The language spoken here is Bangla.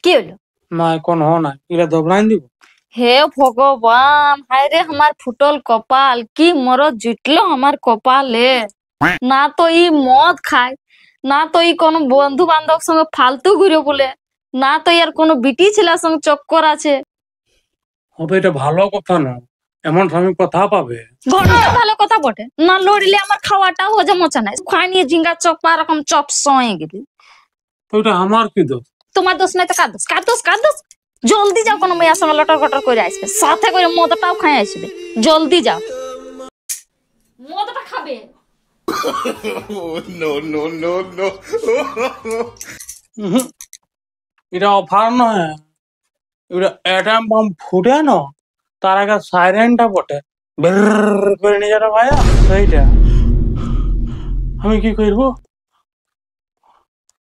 কি হলো? না কোন না এটা দবলাইন দিব। হে ভগবান, হায় রে আমার ফুটল কপাল, কি মরদ জুটলো আমার কপালে। না তো ই মদ খায়, না তো ই কোনো বন্ধু বান্ধব সঙ্গে ফালতু ঘুরে বলে, না তো এর কোনো বিটি ছেলের সঙ্গে চক্কর আছে। তো এটা ভালো কথা না, এমন স্বামী কথা পাবে। ঘটনা ভালো কথা বটে, না লড়লে আমার খাওয়াটাও হজম হচ্ছে না। খাই নিয়ে ঝিঙ্গা চপ পা রকম চপ সয়ে গেলি। তো এটা আমার কি দোষ? তোমার দোষ নাই তো কার দোষ? কার দোষ? কার দোষ? জলদি যাও, কোনো মেয়ের সঙ্গে লটর ঘটর করে আসবে, সাথে করে মদটাও খাই আসবে। জলদি যাও, মদটা খাবে। No, no, no, no. এটা অফার নয়, এটা অ্যাটম বম ফুটে না তার আগে সাইরেনটা বটে বের করে নিয়ে যাটা ভাইয়া, সেইটা আমি কি করবো?